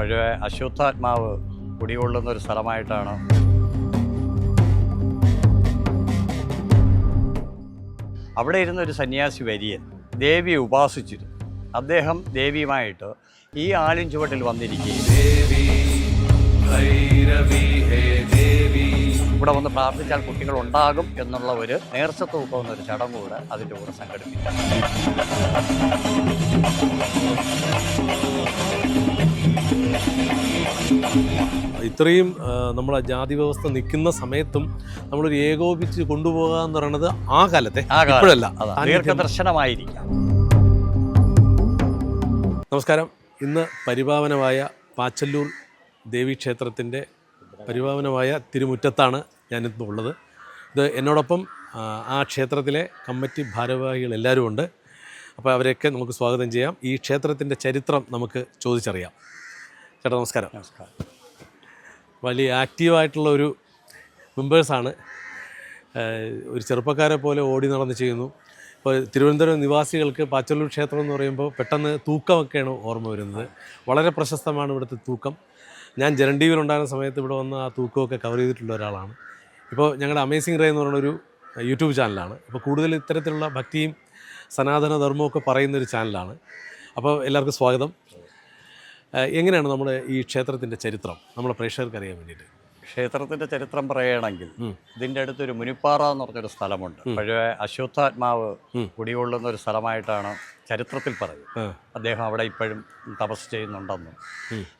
പഴയ അശുദ്ധാത്മാവ് കുടികൊള്ളുന്ന ഒരു സ്ഥലമായിട്ടാണ് അവിടെ ഇരുന്നൊരു സന്യാസി വര്യൻ ദേവിയെ ഉപാസിച്ചിരുന്നു. അദ്ദേഹം ദേവിയുമായിട്ട് ഈ ആലിൻ ചുവട്ടിൽ വന്നിരിക്കുകയും ഇവിടെ വന്ന് പ്രാർത്ഥിച്ചാൽ കുട്ടികൾ ഉണ്ടാകും എന്നുള്ള ഒരു നേർച്ചത്തൂക്കം എന്നൊരു ചടങ്ങ് കൂടെ അതിൻ്റെ കൂടെ സംഘടിപ്പിക്കും. ഇത്രയും നമ്മളെ ജാതി വ്യവസ്ഥ നിൽക്കുന്ന സമയത്തും നമ്മളൊരു ഏകോപിച്ച് കൊണ്ടുപോകുക എന്ന് പറയുന്നത് ആ കാലത്തെ ഇപ്പോഴല്ല, ദീർഘദർശനമായിരിക്കാം. നമസ്കാരം. ഇന്ന് പരിപാവനമായ പാച്ചല്ലൂർ ദേവീക്ഷേത്രത്തിൻ്റെ പരിപാവനമായ തിരുമുറ്റത്താണ് ഞാനിന്ന് ഉള്ളത്. ഇത് എന്നോടൊപ്പം ആ ക്ഷേത്രത്തിലെ കമ്മിറ്റി ഭാരവാഹികൾ എല്ലാവരും ഉണ്ട്. അപ്പോൾ അവരെയൊക്കെ നമുക്ക് സ്വാഗതം ചെയ്യാം. ഈ ക്ഷേത്രത്തിൻ്റെ ചരിത്രം നമുക്ക് ചോദിച്ചറിയാം. ചേട്ടാ നമസ്കാരം. നമസ്കാരം. വലിയ ആക്റ്റീവായിട്ടുള്ള ഒരു മെമ്പേഴ്സാണ്. ഒരു ചെറുപ്പക്കാരെ പോലെ ഓടി നടന്ന് ചെയ്യുന്നു. ഇപ്പോൾ തിരുവനന്തപുരം നിവാസികൾക്ക് പാച്ചല്ലൂർ ക്ഷേത്രം എന്ന് പറയുമ്പോൾ പെട്ടെന്ന് തൂക്കമൊക്കെയാണ് ഓർമ്മ വരുന്നത്. വളരെ പ്രശസ്തമാണ് ഇവിടുത്തെ തൂക്കം. ഞാൻ ജനൻ ടി വിയിലുണ്ടാകുന്ന സമയത്ത് ഇവിടെ വന്ന് ആ തൂക്കമൊക്കെ കവർ ചെയ്തിട്ടുള്ള ഒരാളാണ്. ഇപ്പോൾ ഞങ്ങളുടെ അമേസിംഗ് റേ എന്ന് പറയുന്നൊരു യൂട്യൂബ് ചാനലാണ്. അപ്പോൾ കൂടുതൽ ഇത്തരത്തിലുള്ള ഭക്തിയും സനാതന ധർമ്മമൊക്കെ പറയുന്നൊരു ചാനലാണ്. അപ്പോൾ എല്ലാവർക്കും സ്വാഗതം. എങ്ങനെയാണ് നമ്മുടെ ഈ ക്ഷേത്രത്തിൻ്റെ ചരിത്രം നമ്മളെ പ്രേക്ഷകർക്ക് അറിയാൻ വേണ്ടിയിട്ട്? ക്ഷേത്രത്തിൻ്റെ ചരിത്രം പറയുകയാണെങ്കിൽ ഇതിൻ്റെ അടുത്തൊരു മുനിപ്പാറ എന്ന് പറഞ്ഞൊരു സ്ഥലമുണ്ട്. പഴയ അശുദ്ധാത്മാവ് കുടികൊള്ളുന്ന ഒരു സ്ഥലമായിട്ടാണ് ചരിത്രത്തിൽ പറയുന്നത്. അദ്ദേഹം അവിടെ ഇപ്പോഴും തപസ് ചെയ്യുന്നുണ്ടെന്നും.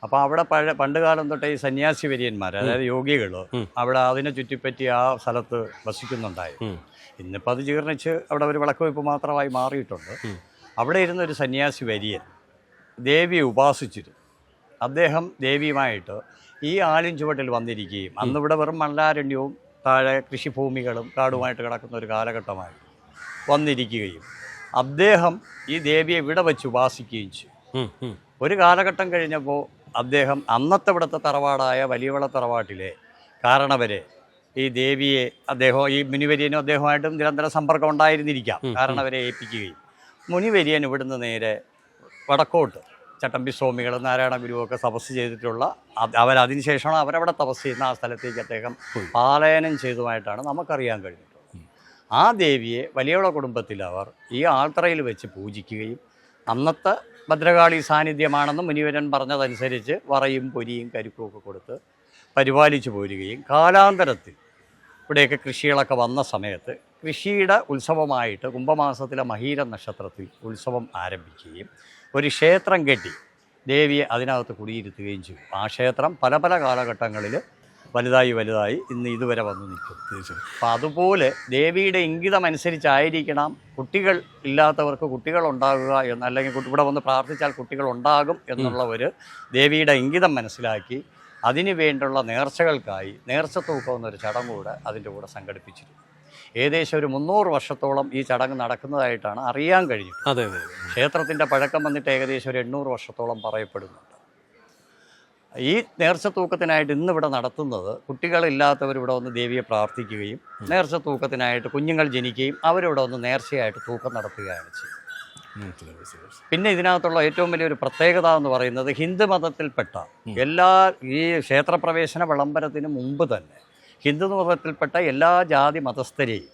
അപ്പോൾ അവിടെ പണ്ട് കാലം തൊട്ടേ ഈ സന്യാസി വര്യന്മാർ, അതായത് യോഗികൾ, അവിടെ അതിനെ ചുറ്റിപ്പറ്റി ആ സ്ഥലത്ത് വസിക്കുന്നുണ്ടായി. ഇന്നിപ്പോൾ അത് ജീർണിച്ച് അവിടെ ഒരു വിളക്കുവയ്പ്പ് മാത്രമായി മാറിയിട്ടുണ്ട്. അവിടെ ഇരുന്നൊരു സന്യാസി വര്യൻ ദേവിയെ ഉപാസിച്ചിരുന്നു. അദ്ദേഹം ദേവിയുമായിട്ട് ഈ ആലിൻ ചുവട്ടിൽ വന്നിരിക്കുകയും അന്നിവിടെ വെറും മണലാരണ്യവും താഴെ കൃഷിഭൂമികളും കാടുമായിട്ട് കിടക്കുന്ന ഒരു കാലഘട്ടമായി വന്നിരിക്കുകയും അദ്ദേഹം ഈ ദേവിയെ ഇവിടെ വെച്ച് ഉപാസിക്കുകയും ചെയ്യും. ഒരു കാലഘട്ടം കഴിഞ്ഞപ്പോൾ അദ്ദേഹം അന്നത്തെ ഇവിടുത്തെ തറവാടായ വലിയവള തറവാട്ടിലെ കാരണവരെ ഈ ദേവിയെ അദ്ദേഹം ഈ മുനിവര്യനും അദ്ദേഹമായിട്ടും നിരന്തരം സമ്പർക്കം ഉണ്ടായിരുന്നിരിക്കാം. കാരണവരെ ഏൽപ്പിക്കുകയും മുനിവര്യൻ ഇവിടുന്ന് നേരെ വടക്കോട്ട് ചട്ടമ്പി സ്വാമികൾ, നാരായണ ഗുരുവൊക്കെ തപസ് ചെയ്തിട്ടുള്ള അവരതിനുശേഷമാണ് അവരവിടെ തപസ് ചെയ്യുന്ന ആ സ്ഥലത്തേക്ക് അദ്ദേഹം പാലായനം ചെയ്തതുമായിട്ടാണ് നമുക്കറിയാൻ കഴിഞ്ഞിട്ടുള്ളത്. ആ ദേവിയെ വലിയവള കുടുംബത്തിൽ അവർ ഈ ആൾത്തറയിൽ വെച്ച് പൂജിക്കുകയും അന്നത്തെ ഭദ്രകാളി സാന്നിധ്യമാണെന്ന് മുനിവരൻ പറഞ്ഞതനുസരിച്ച് വറയും പൊരിയും കരുക്കും ഒക്കെ കൊടുത്ത് പരിപാലിച്ചു പോരുകയും കാലാന്തരത്തിൽ ഇവിടെയൊക്കെ കൃഷികളൊക്കെ വന്ന സമയത്ത് കൃഷിയുടെ ഉത്സവമായിട്ട് കുംഭമാസത്തിലെ മഹീര നക്ഷത്രത്തിൽ ഉത്സവം ആരംഭിക്കുകയും ഒരു ക്ഷേത്രം കെട്ടി ദേവിയെ അതിനകത്ത് കുടിയിരുത്തുകയും ചെയ്യും. ആ ക്ഷേത്രം പല പല കാലഘട്ടങ്ങളിൽ വലുതായി ഇന്ന് ഇതുവരെ വന്നു നിൽക്കും. അപ്പം അതുപോലെ ദേവിയുടെ ഇംഗിതമനുസരിച്ചായിരിക്കണം കുട്ടികൾ ഇല്ലാത്തവർക്ക് കുട്ടികൾ ഉണ്ടാകുക എന്ന്, അല്ലെങ്കിൽ ഇവിടെ വന്ന് പ്രാർത്ഥിച്ചാൽ കുട്ടികൾ ഉണ്ടാകും എന്നുള്ള ഒരു ദേവിയുടെ ഇംഗിതം മനസ്സിലാക്കി അതിനു വേണ്ടിയുള്ള നേർച്ചകൾക്കായി നേർച്ചത്തൂക്കം എന്നൊരു ചടങ്ങ് കൂടെ അതിൻ്റെ കൂടെ സംഘടിപ്പിച്ചിരുന്നു. ഏകദേശം ഒരു 300 വർഷത്തോളം ഈ ചടങ്ങ് നടക്കുന്നതായിട്ടാണ് അറിയാൻ കഴിഞ്ഞിട്ട്. അതെ. ക്ഷേത്രത്തിൻ്റെ പഴക്കം വന്നിട്ട് ഏകദേശം ഒരു 800 വർഷത്തോളം പറയപ്പെടുന്നുണ്ട്. ഈ നേർച്ചത്തൂക്കത്തിനായിട്ട് ഇന്നിവിടെ നടത്തുന്നത് കുട്ടികളില്ലാത്തവർ ഇവിടെ വന്ന് ദേവിയെ പ്രാർത്ഥിക്കുകയും നേർച്ചത്തൂക്കത്തിനായിട്ട് കുഞ്ഞുങ്ങൾ ജനിക്കുകയും അവരിവിടെ വന്ന് നേർച്ചയായിട്ട് തൂക്കം നടത്തുകയാണ് ചെയ്യുന്നത്. പിന്നെ ഇതിനകത്തുള്ള ഏറ്റവും വലിയൊരു പ്രത്യേകത എന്ന് പറയുന്നത് ഹിന്ദു മതത്തിൽപ്പെട്ട എല്ലാ ഈ ക്ഷേത്രപ്രവേശന വിളംബരത്തിന് മുമ്പ് തന്നെ ഹിന്ദു മതത്തിൽപ്പെട്ട എല്ലാ ജാതി മതസ്ഥരെയും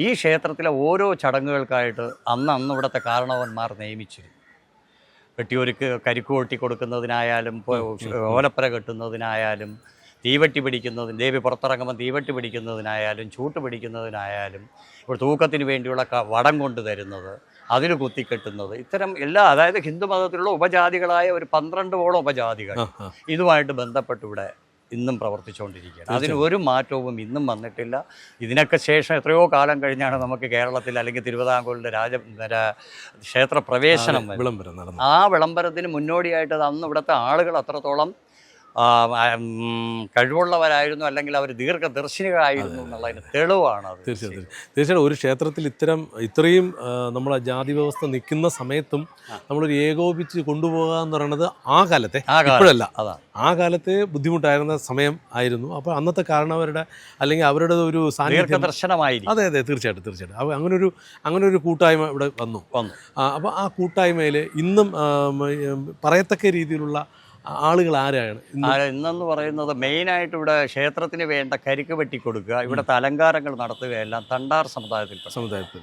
ഈ ക്ഷേത്രത്തിലെ ഓരോ ചടങ്ങുകൾക്കായിട്ട് അന്ന് ഇവിടുത്തെ കാരണവന്മാർ നിയമിച്ചിരുന്നു. വെട്ടിയൊരുക്ക് കരിക്ക് കൊട്ടി കൊടുക്കുന്നതിനായാലും ഓലപ്പര കെട്ടുന്നതിനായാലും തീവട്ടി പിടിക്കുന്നതിന്, ദേവി പുറത്തിറങ്ങുമ്പോൾ തീവട്ടി പിടിക്കുന്നതിനായാലും ചൂട്ട് പിടിക്കുന്നതിനായാലും ഇവിടെ തൂക്കത്തിന് വേണ്ടിയുള്ള വടം കൊണ്ട് തരുന്നത്, അതിൽ കുത്തിക്കെട്ടുന്നത്, ഇത്തരം എല്ലാ, അതായത് ഹിന്ദു മതത്തിലുള്ള ഉപജാതികളായ ഒരു 12ഓളം ഉപജാതികൾ ഇതുമായിട്ട് ബന്ധപ്പെട്ട് ഇവിടെ ഇന്നും പ്രവർത്തിച്ചുകൊണ്ടിരിക്കുകയാണ്. അതിന് ഒരു മാറ്റവും ഇന്നും വന്നിട്ടില്ല. ഇതിനൊക്കെ ശേഷം എത്രയോ കാലം കഴിഞ്ഞാണ് നമുക്ക് കേരളത്തിൽ അല്ലെങ്കിൽ തിരുവിതാംകൂറിൻ്റെ ക്ഷേത്രപ്രവേശനം വിളംബരം. ആ വിളംബരത്തിന് മുന്നോടിയായിട്ട് അന്ന് ഇവിടുത്തെ ആളുകൾ അത്രത്തോളം കഴിവുള്ളവരായിരുന്നു, അല്ലെങ്കിൽ അവർ ദീർഘദർശിനികളായിരുന്നു എന്നുള്ളതിന് തെളിവാണ് അത്. തീർച്ചയായിട്ടും ഒരു ക്ഷേത്രത്തിൽ ഇത്രയും നമ്മളെ ജാതി വ്യവസ്ഥ നിൽക്കുന്ന സമയത്തും നമ്മളൊരു ഏകോപിച്ച് കൊണ്ടുപോകുക എന്ന് പറയുന്നത് ആ കാലത്തെ ഇപ്പോഴല്ല, ആ കാലത്തെ ബുദ്ധിമുട്ടായിരുന്ന സമയം ആയിരുന്നു. അപ്പോൾ അന്നത്തെ കാരണവരുടെ അല്ലെങ്കിൽ അവരുടെ ഒരു ദീർഘദർശനമായിരുന്നു. അതെ തീർച്ചയായിട്ടും. അപ്പോൾ അങ്ങനെ ഒരു കൂട്ടായ്മ ഇവിടെ വന്നു. അപ്പോൾ ആ കൂട്ടായ്മയിൽ ഇന്നും പറയത്തക്ക രീതിയിലുള്ള ആളുകൾ ആരാണ് ഇന്നെന്ന് പറയുന്നത് മെയിനായിട്ട് ഇവിടെ ക്ഷേത്രത്തിന് വേണ്ട കരിക്ക് വെട്ടിക്കൊടുക്കുക, ഇവിടുത്തെ അലങ്കാരങ്ങൾ നടത്തുകയെല്ലാം തണ്ടാർ സമുദായത്തിൽപ്പെട്ട. സമുദായത്തിൽ?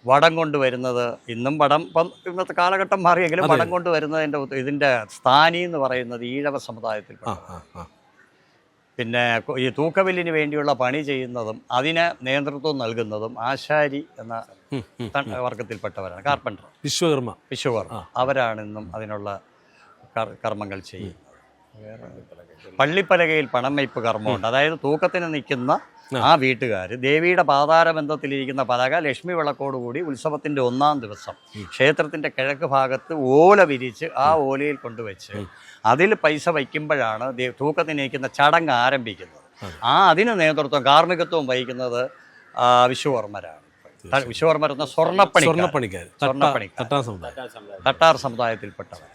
വടം കൊണ്ടുവരുന്നത് ഇന്നും വടം ഇപ്പം ഇന്നത്തെ കാലഘട്ടം മാറിയെങ്കിലും വടം കൊണ്ടുവരുന്നതിൻ്റെ ഇതിൻ്റെ സ്ഥാനി എന്ന് പറയുന്നത് ഈഴവ സമുദായത്തിൽപ്പെട്ട. പിന്നെ ഈ തൂക്കവില്ലിന് വേണ്ടിയുള്ള പണി ചെയ്യുന്നതും അതിന് നേതൃത്വം നൽകുന്നതും ആശാരി എന്ന വർഗത്തിൽപ്പെട്ടവരാണ്. കാർപ്പൻറ്റർ, വിശ്വകർമ്മ അവരാണ് ഇന്നും അതിനുള്ള കർമ്മങ്ങൾ ചെയ്യുന്നത്. പള്ളിപ്പലകയിൽ പണം വയ്പ്പ് കർമ്മമുണ്ട്. അതായത് തൂക്കത്തിന് നിൽക്കുന്ന ആ വീട്ടുകാർ ദേവിയുടെ പാതാരബന്ധത്തിലിരിക്കുന്ന പലക ലക്ഷ്മി വിളക്കോടുകൂടി ഉത്സവത്തിൻ്റെ 1-ാം ദിവസം ക്ഷേത്രത്തിൻ്റെ കിഴക്ക് ഭാഗത്ത് ഓല വിരിച്ച് ആ ഓലയിൽ കൊണ്ടുവച്ച് അതിൽ പൈസ വയ്ക്കുമ്പോഴാണ് തൂക്കത്തിന് നിൽക്കുന്ന ചടങ്ങ് ആരംഭിക്കുന്നത്. അതിന് നേതൃത്വം കാർമ്മികത്വം വഹിക്കുന്നത് വിശ്വകർമ്മരാണ്. വിശ്വകർമ്മർ എന്ന സ്വർണ്ണപ്പണിക്കാർ, തട്ടാർ സമുദായത്തിൽപ്പെട്ടവർ.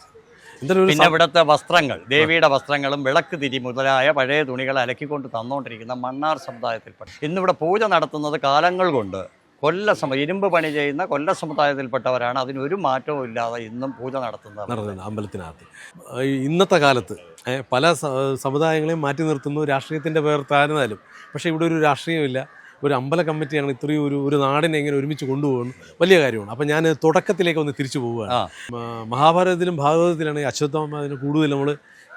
പിന്നെ ഇവിടുത്തെ വസ്ത്രങ്ങൾ, ദേവിയുടെ വസ്ത്രങ്ങളും വിളക്ക് തിരി മുതലായ പഴയ തുണികൾ അലക്കിക്കൊണ്ട് തന്നുകൊണ്ടിരിക്കുന്ന മണ്ണാർ സമുദായത്തിൽപ്പെട്ട. ഇന്നിവിടെ പൂജ നടത്തുന്നത് കാലങ്ങൾ കൊണ്ട് ഇരുമ്പ് പണി ചെയ്യുന്ന കൊല്ല സമുദായത്തിൽപ്പെട്ടവരാണ്. അതിനൊരു മാറ്റവും ഇല്ലാതെ ഇന്നും പൂജ നടത്തുന്നത് അമ്പലത്തിനകത്ത്. ഇന്നത്തെ കാലത്ത് പല സമുദായങ്ങളെയും മാറ്റി നിർത്തുന്നു രാഷ്ട്രീയത്തിൻ്റെ പേർത്തായിരുന്നാലും. പക്ഷേ ഇവിടെ ഒരു രാഷ്ട്രീയമില്ല. ഒരു അമ്പല കമ്മിറ്റിയാണ് ഇത്രയും ഒരു നാടിനെ എങ്ങനെ ഒരുമിച്ച് കൊണ്ടുപോകുന്നു, വലിയ കാര്യമാണ്. അപ്പം ഞാൻ തുടക്കത്തിലേക്ക് ഒന്ന് തിരിച്ചു പോവുകയാണ്. മഹാഭാരതത്തിലും ഭാഗവതത്തിലാണ് ഈ അശ്വത്ഥാമ അതിന് കൂടുതൽ നമ്മൾ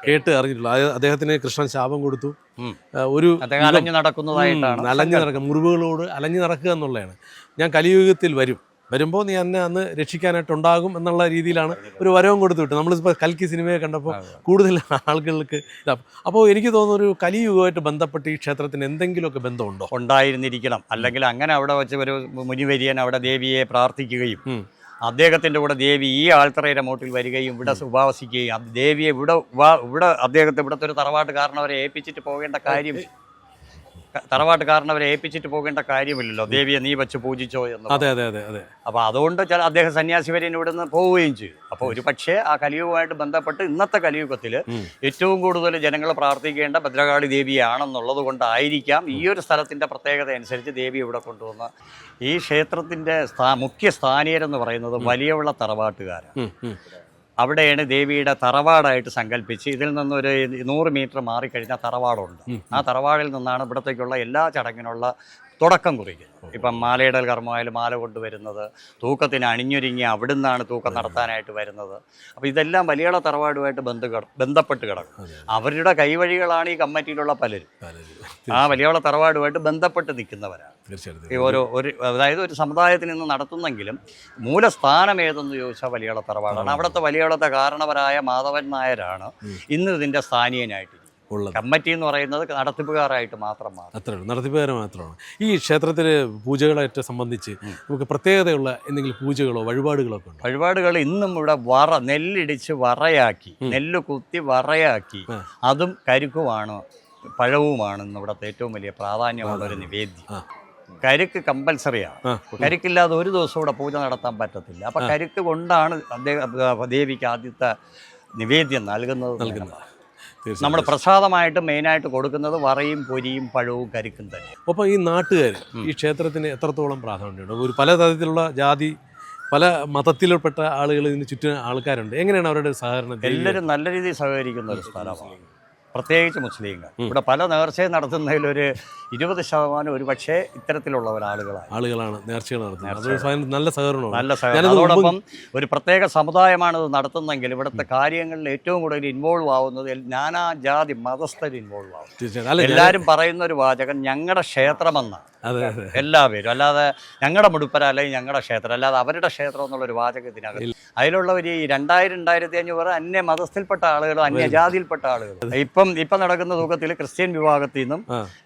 കേട്ട് അറിഞ്ഞിട്ടുള്ളത്. അദ്ദേഹത്തിന് കൃഷ്ണൻ ശാപം കൊടുത്തു. ഒരു അലഞ്ഞു നടക്കുക, മുറിവുകളോട് അലഞ്ഞു നടക്കുക എന്നുള്ളതാണ്. ഞാൻ കലിയുഗത്തിൽ വരുമ്പോൾ നീ എന്നെ അന്ന് രക്ഷിക്കാനായിട്ടുണ്ടാകും എന്നുള്ള രീതിയിലാണ് ഒരു വരവും കൊടുത്തു വിട്ടു. നമ്മളിപ്പോൾ കൽക്കി സിനിമയെ കണ്ടപ്പോൾ കൂടുതൽ ആളുകൾക്ക് അപ്പോൾ എനിക്ക് തോന്നുന്നു ഒരു കലിയുഗമായിട്ട് ബന്ധപ്പെട്ട് ഈ ക്ഷേത്രത്തിന് എന്തെങ്കിലുമൊക്കെ ബന്ധമുണ്ടോ? ഉണ്ടായിരുന്നിരിക്കണം. അല്ലെങ്കിൽ അങ്ങനെ അവിടെ വെച്ച് ഒരു മുനിവര്യൻ അവിടെ ദേവിയെ പ്രാർത്ഥിക്കുകയും അദ്ദേഹത്തിൻ്റെ കൂടെ ദേവി ഈ ആൾത്തറയുടെ മോട്ടിൽ വരികയും ഇവിടെ ഉപവസിക്കുകയും ദേവിയെ ഇവിടെ അദ്ദേഹത്തെ ഇവിടുത്തെ ഒരു തറവാട്ടുകാരനവരെ ഏൽപ്പിച്ചിട്ട് പോകേണ്ട കാര്യമില്ലല്ലോ. ദേവിയെ നീ വെച്ച് പൂജിച്ചോ എന്ന്. അതെ. അപ്പോൾ അതുകൊണ്ട് അദ്ദേഹം സന്യാസി വരെ ഇവിടെ നിന്ന് പോവുകയും ചെയ്തു. അപ്പോൾ ഒരു പക്ഷേ ആ കലിയുഗമായിട്ട് ബന്ധപ്പെട്ട് ഇന്നത്തെ കലിയുഗത്തിൽ ഏറ്റവും കൂടുതൽ ജനങ്ങൾ പ്രാർത്ഥിക്കേണ്ട ഭദ്രകാളി ദേവിയാണെന്നുള്ളത് കൊണ്ടായിരിക്കാം ഈ ഒരു സ്ഥലത്തിൻ്റെ പ്രത്യേകത അനുസരിച്ച് ദേവി ഇവിടെ കൊണ്ടുവന്ന ഈ ക്ഷേത്രത്തിൻ്റെ മുഖ്യ സ്ഥാനീയരെന്ന് പറയുന്നത് വലിയവിള തറവാട്ടുകാരാണ്. അവിടെയാണ് ദേവിയുടെ തറവാടായിട്ട് സങ്കല്പിച്ച് ഇതിൽ നിന്നൊരു 100 മീറ്റർ മാറിക്കഴിഞ്ഞാൽ തറവാടുണ്ട്. ആ തറവാടിൽ നിന്നാണ് ഇവിടത്തേക്കുള്ള എല്ലാ ചടങ്ങിനുള്ള തുടക്കം കുറിക്കുന്നത്. ഇപ്പം മാലയിടൽ കർമ്മമായാലും മാല കൊണ്ടുവരുന്നത്, തൂക്കത്തിന് അണിഞ്ഞൊരുങ്ങി അവിടുന്നാണ് തൂക്കം നടത്താനായിട്ട് വരുന്നത്. അപ്പോൾ ഇതെല്ലാം വലിയള തറവാടുമായിട്ട് ബന്ധപ്പെട്ട് കിടക്കും. അവരുടെ കൈവഴികളാണ് ഈ കമ്മിറ്റിയിലുള്ള പലരും. ആ വലിയള തറവാടുമായിട്ട് ബന്ധപ്പെട്ട് നിൽക്കുന്നവരാണ്. അതായത് ഒരു സമുദായത്തിൽ നിന്ന് നടത്തുന്നെങ്കിലും മൂലസ്ഥാനം ഏതെന്ന് ചോദിച്ചാൽ വലിയള തറവാടാണ്. അവിടുത്തെ വലിയളത്തെ കാരണവരായ മാധവൻ നായരാണ് ഇന്ന് ഇതിൻ്റെ സ്ഥാനീയനായിട്ട്. കമ്മിറ്റി എന്ന് പറയുന്നത് നടത്തിപ്പുകാരായിട്ട് മാത്രമാണ്. നടത്തിപ്പുകാർ മാത്രമാണ്. ഈ ക്ഷേത്രത്തിലെ പൂജകളായിട്ട് സംബന്ധിച്ച് നമുക്ക് പ്രത്യേകതയുള്ള എന്തെങ്കിലും പൂജകളോ വഴിപാടുകളോ ഒക്കെ ഉണ്ട്? വഴിപാടുകൾ ഇന്നും ഇവിടെ നെല്ലിടിച്ച് വറയാക്കി, നെല്ല് കുത്തി വറയാക്കി, അതും കരുക്കുമാണ് പഴവുമാണ് ഇന്ന് ഇവിടുത്തെ ഏറ്റവും വലിയ പ്രാധാന്യമുള്ള ഒരു നിവേദ്യം. കരിക്ക് കമ്പൽസറിയാണ്. കരിക്കില്ലാതെ ഒരു ദിവസം ഇവിടെ പൂജ നടത്താൻ പറ്റത്തില്ല. അപ്പം കരിക്ക് കൊണ്ടാണ് ദേവിക്ക് ആദ്യത്തെ നിവേദ്യം നൽകുന്നത്. നമ്മൾ പ്രസാദമായിട്ട് മെയിനായിട്ട് കൊടുക്കുന്നത് വറയും പൊരിയും പഴവും കരിക്കും തന്നെ. അപ്പോൾ ഈ നാട്ടുകാർ ഈ ക്ഷേത്രത്തിന് എത്രത്തോളം പ്രാധാന്യമുണ്ട്? ഒരു പലതരത്തിലുള്ള ജാതി, പല മതത്തിൽപ്പെട്ട ആളുകൾ ഇതിന് ചുറ്റും ആൾക്കാരുണ്ട്. എങ്ങനെയാണ് അവരുടെ സഹകരണം? എല്ലാവരും നല്ല രീതിയിൽ സഹകരിക്കുന്ന ഒരു സ്ഥലമാണ്. പ്രത്യേകിച്ച് മുസ്ലിങ്ങൾ ഇവിടെ പല നേർച്ചയും നടത്തുന്നതിലൊരു 20% ഒരു പക്ഷേ ഇത്തരത്തിലുള്ള ആളുകളാണ് നേർച്ചകൾ നടത്തുന്നത്. നല്ല സഹകരണമാണ്. അതോടൊപ്പം ഒരു പ്രത്യേക സമുദായമാണ് ഇത് നടത്തുന്നെങ്കിൽ ഇവിടുത്തെ കാര്യങ്ങളിൽ ഏറ്റവും കൂടുതൽ ഇൻവോൾവ് ആവുന്നത് നാനാജാതി മതസ്ഥർ ഇൻവോൾവ് ആവും. എല്ലാവരും പറയുന്ന ഒരു വാചകം ഞങ്ങളുടെ ക്ഷേത്രമെന്നാണ് എല്ലാവരും. അല്ലാതെ ഞങ്ങളുടെ മുടുപ്പര അല്ലെങ്കിൽ ഞങ്ങളുടെ ക്ഷേത്രം, അല്ലാതെ അവരുടെ ക്ഷേത്രം എന്നുള്ളൊരു വാചകത്തിനകത്ത് അതിലുള്ളവർ ഈ 2000-2500 അന്യ മതസ്ഥയിൽപ്പെട്ട ആളുകളും അന്യജാതിയിൽപ്പെട്ട ആളുകളും ഇപ്പം നടക്കുന്ന തൂക്കത്തിൽ ക്രിസ്ത്യൻ വിഭാഗത്തിൽ നിന്നും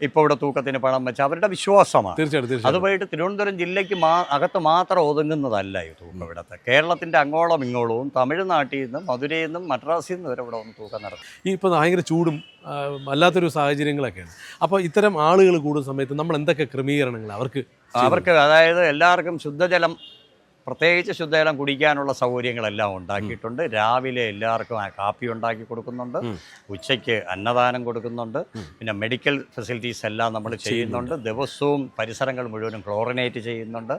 ഇപ്പോൾ ഇവിടെ തൂക്കത്തിന് പണം വെച്ച് അവരുടെ വിശ്വാസമാണ്. അതുമായിട്ട് തിരുവനന്തപുരം ജില്ലയ്ക്ക് അകത്ത് മാത്രം ഒതുങ്ങുന്നതല്ല ഈ തൂക്കം. ഇവിടുത്തെ കേരളത്തിന്റെ അങ്ങോളം ഇങ്ങോളവും തമിഴ്നാട്ടിൽ നിന്നും മധുരയിൽ നിന്നും മദ്രാസിൽ നിന്നും വരെ ഇവിടെ ഒന്ന് തൂക്കം നടത്തും. ഈ ഇപ്പം ഭയങ്കര ചൂടും അല്ലാത്തൊരു സാഹചര്യങ്ങളൊക്കെയാണ്. അപ്പോൾ ഇത്തരം ആളുകൾ കൂടുന്ന സമയത്ത് നമ്മൾ എന്തൊക്കെ ക്രമീകരണങ്ങൾ അവർക്ക് അതായത് എല്ലാവർക്കും ശുദ്ധജലം പ്രത്യേകിച്ച് ശുദ്ധജലം കുടിക്കാനുള്ള സൗകര്യങ്ങളെല്ലാം ഉണ്ടാക്കിയിട്ടുണ്ട്. രാവിലെ എല്ലാവർക്കും കാപ്പി ഉണ്ടാക്കി കൊടുക്കുന്നുണ്ട്, ഉച്ചയ്ക്ക് അന്നദാനം കൊടുക്കുന്നുണ്ട്, പിന്നെ മെഡിക്കൽ ഫെസിലിറ്റീസ് എല്ലാം നമ്മൾ ചെയ്യുന്നുണ്ട്. ദിവസവും പരിസരങ്ങൾ മുഴുവനും ക്ലോറിനേറ്റ് ചെയ്യുന്നുണ്ട്.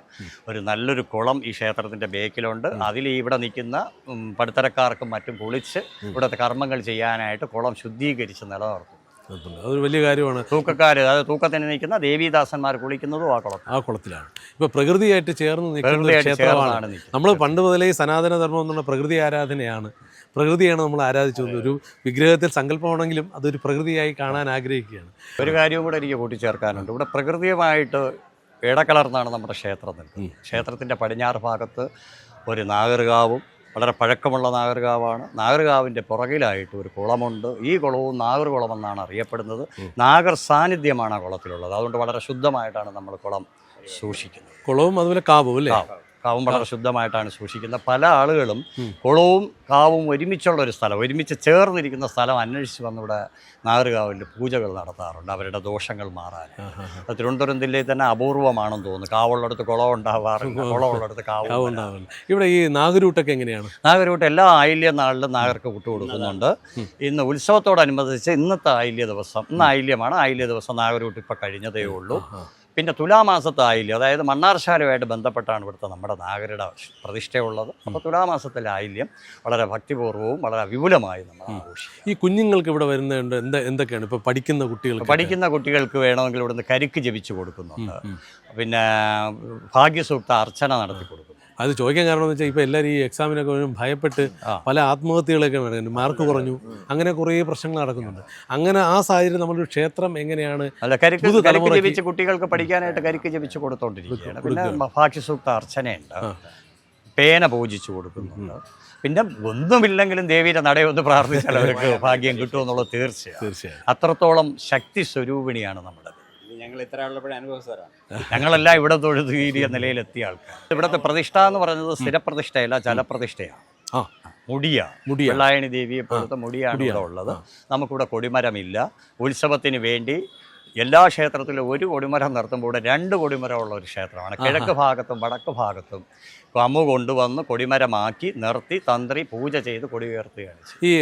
ഒരു നല്ലൊരു കുളം ഈ ക്ഷേത്രത്തിൻ്റെ ബേക്കിലുണ്ട്. അതിൽ ഇവിടെ നിൽക്കുന്ന പടുത്തരക്കാർക്കും മറ്റും കുളിച്ച് ഇവിടുത്തെ കർമ്മങ്ങൾ ചെയ്യാനായിട്ട് കുളം ശുദ്ധീകരിച്ച് നിലനിർത്തും. അതൊരു വലിയ കാര്യമാണ്. തൂക്കക്കാർ, അതായത് തൂക്കത്തിന് നിൽക്കുന്ന ദേവീദാസന്മാർ കുളിക്കുന്നതും ആ കുളത്തിലാണ്. ഇപ്പോൾ പ്രകൃതിയായിട്ട് ചേർന്ന് നിൽക്കുന്ന ക്ഷേത്രമാണ്. നമ്മൾ പണ്ട് മുതലേ സനാതന ധർമ്മം എന്നുള്ള പ്രകൃതി ആരാധനയാണ്. പ്രകൃതിയാണ് നമ്മൾ ആരാധിച്ചു. ഒരു വിഗ്രഹത്തിൽ സങ്കല്പമാണെങ്കിലും അതൊരു പ്രകൃതിയായി കാണാൻ ആഗ്രഹിക്കുകയാണ്. ഒരു കാര്യവും കൂടെ എനിക്ക് കൂട്ടിച്ചേർക്കാനുണ്ട്. ഇവിടെ പ്രകൃതിയുമായിട്ട് ഇടകലർന്നാണ് നമ്മുടെ ക്ഷേത്രം നിൽക്കുന്നത്. ക്ഷേത്രത്തിൻ്റെ പടിഞ്ഞാറ് ഭാഗത്ത് ഒരു നാഗർകാവും, വളരെ പഴക്കമുള്ള നാഗർകാവാണ്. നാഗർകാവിൻ്റെ പുറകിലായിട്ട് ഒരു കുളമുണ്ട്. ഈ കുളവും നാഗർകുളം എന്നാണ് അറിയപ്പെടുന്നത്. നാഗർ സാന്നിധ്യമാണ് ആ കുളത്തിലുള്ളത്. അതുകൊണ്ട് വളരെ ശുദ്ധമായിട്ടാണ് നമ്മൾ കുളം സൂക്ഷിക്കുന്നത്. കുളവും അതുപോലെ കാവും അല്ലേ? കാവും വളരെ ശുദ്ധമായിട്ടാണ് സൂക്ഷിക്കുന്നത്. പല ആളുകളും കുളവും കാവും ഒരുമിച്ചുള്ള ഒരു സ്ഥലം, ഒരുമിച്ച് ചേർന്നിരിക്കുന്ന സ്ഥലം അന്വേഷിച്ച് വന്നിവിടെ നാഗർകാവിൽ പൂജകൾ നടത്താറുണ്ട്, അവരുടെ ദോഷങ്ങൾ മാറാൻ. തിരുവനന്തപുരം ജില്ലയിൽ തന്നെ അപൂർവമാണെന്ന് തോന്നുന്നു. കാവുള്ളിടത്ത് കുളം ഉണ്ടാവാറില്ല, കുളമുള്ളിടത്ത് കാവ് ഉണ്ടാവില്ല. ഇവിടെ ഈ നാഗരൂട്ടൊക്കെ എങ്ങനെയാണ്? നാഗരൂട്ട് എല്ലാ ആയില്യ നാളിലും നാഗർക്ക് വിട്ടുകൊടുക്കുന്നുണ്ട്. ഇന്ന് ഉത്സവത്തോടനുബന്ധിച്ച് ഇന്നത്തെ ആയില്യ ദിവസം, ഇന്ന് ആയില്യമാണ്, ആയില്യ ദിവസം നാഗരൂട്ട് ഇപ്പം കഴിഞ്ഞതേ ഉള്ളൂ. പിന്നെ തുലാമാസത്തെ ആയില്യം, അതായത് മണ്ണാർശാലയുമായിട്ട് ബന്ധപ്പെട്ടാണ് ഇവിടുത്തെ നമ്മുടെ നാഗരുടെ പ്രതിഷ്ഠയുള്ളത്. അപ്പോൾ തുലാമാസത്തിലെ ആയില്യം വളരെ ഭക്തിപൂർവ്വവും വളരെ വിപുലമായി നമ്മൾ ആഘോഷിക്കും. ഈ കുഞ്ഞുങ്ങൾക്ക് ഇവിടെ വരുന്നുണ്ട് എന്തൊക്കെയാണ് ഇപ്പോൾ പഠിക്കുന്ന കുട്ടികൾക്ക് വേണമെങ്കിൽ ഇവിടുന്ന് കരിക്ക് ജപിച്ചു കൊടുക്കുന്നുണ്ട്. പിന്നെ ഭാഗ്യസൂക്ത അർച്ചന നടത്തി കൊടുക്കുന്നു. അത് ചോദിക്കാൻ കാരണം എന്ന് വെച്ചാൽ ഇപ്പോൾ എല്ലാവരും ഈ എക്സാമിനൊക്കെ ഭയപ്പെട്ട് പല ആത്മഹത്യകളൊക്കെ നടക്കുന്നുണ്ട്, മാർക്ക് കുറഞ്ഞു, അങ്ങനെ കുറേ പ്രശ്നങ്ങൾ നടക്കുന്നുണ്ട്. അങ്ങനെ ആ സാഹചര്യം നമ്മളൊരു ക്ഷേത്രം എങ്ങനെയാണ് കരിക്ക് ജപിച്ച് കുട്ടികൾക്ക് പഠിക്കാനായിട്ട് കരിക്ക് ജപിച്ച് കൊടുത്തോണ്ടിരിക്കുകയാണ്. പിന്നെ ഭാഗ്യസൂക്ത അർച്ചനയുണ്ട്, പേന പൂജിച്ചു കൊടുക്കുന്നുണ്ട്. പിന്നെ ഒന്നുമില്ലെങ്കിലും ദേവിയുടെ നടയൊന്ന് പ്രാർത്ഥിച്ചാൽ അവർക്ക് ഭാഗ്യം കിട്ടുമെന്നുള്ളത് തീർച്ചയായും. അത്രത്തോളം ശക്തി സ്വരൂപിണിയാണ് നമ്മുടെ. ഞങ്ങളെല്ലാം ഇവിടെ തൊഴുതീരിയ നിലയിലെത്തിയ ആൾക്കാർ. ഇവിടുത്തെ പ്രതിഷ്ഠ എന്ന് പറയുന്നത് സ്ഥിരപ്രതിഷ്ഠയല്ല, ജലപ്രതിഷ്ഠയാണ്. വെള്ളായണി ദേവിയെ പോലത്തെ മുടിയാണ് ഇവിടെ ഉള്ളത്. നമുക്കിവിടെ കൊടിമരമില്ല. ഉത്സവത്തിന് വേണ്ടി എല്ലാ ക്ഷേത്രത്തിലും ഒരു കൊടിമരം നിർത്തുമ്പോൾ ഇവിടെ 2 കൊടിമരമുള്ള ഒരു ക്ഷേത്രമാണ്. കിഴക്ക് ഭാഗത്തും വടക്ക് ഭാഗത്തും കമ്മു കൊണ്ടുവന്ന് കൊടിമരമാക്കി നിർത്തി തന്ത്രി പൂജ ചെയ്ത് കൊടി ഉയർത്തുകയാണ്. ഈ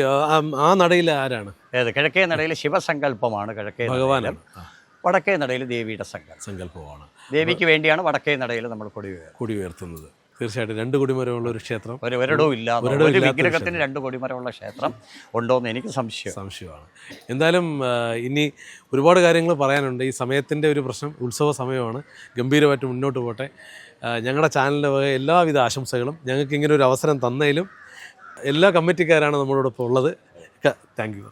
ആ നടയിൽ ആരാണ്? കിഴക്കേ നടയിൽ ശിവസങ്കല്പമാണ് കിഴക്കേ ഭഗവാനാണ്. വടക്കേ നടയിൽ ദേവിയുടെ സങ്കല്പമാണ്. ദേവിക്ക് വേണ്ടിയാണ് വടക്കേ നടയിൽ നമ്മൾ കൊടി ഉയർത്തുന്നത്. തീർച്ചയായിട്ടും 2 കൊടിമരമുള്ള ഒരു ക്ഷേത്രം ഒരിടവും ഇല്ല. ഒരു വിഗ്രഹത്തിന് 2 കൊടിമരമുള്ള ക്ഷേത്രം ഉണ്ടോയെന്ന് എനിക്ക് സംശയമാണ്. എന്തായാലും ഇനി ഒരുപാട് കാര്യങ്ങൾ പറയാനുണ്ട്. ഈ സമയത്തിൻ്റെ ഒരു പ്രശ്നം, ഉത്സവ സമയമാണ്. ഗംഭീരമായിട്ട് മുന്നോട്ട് പോട്ടെ. ഞങ്ങളുടെ ചാനലിൻ്റെ വക എല്ലാവിധ ആശംസകളും. ഞങ്ങൾക്ക് ഇങ്ങനെ ഒരു അവസരം തന്നതിലും എല്ലാ കമ്മിറ്റിക്കാരാണ് നമ്മളോടൊപ്പം ഉള്ളത്. Thank you.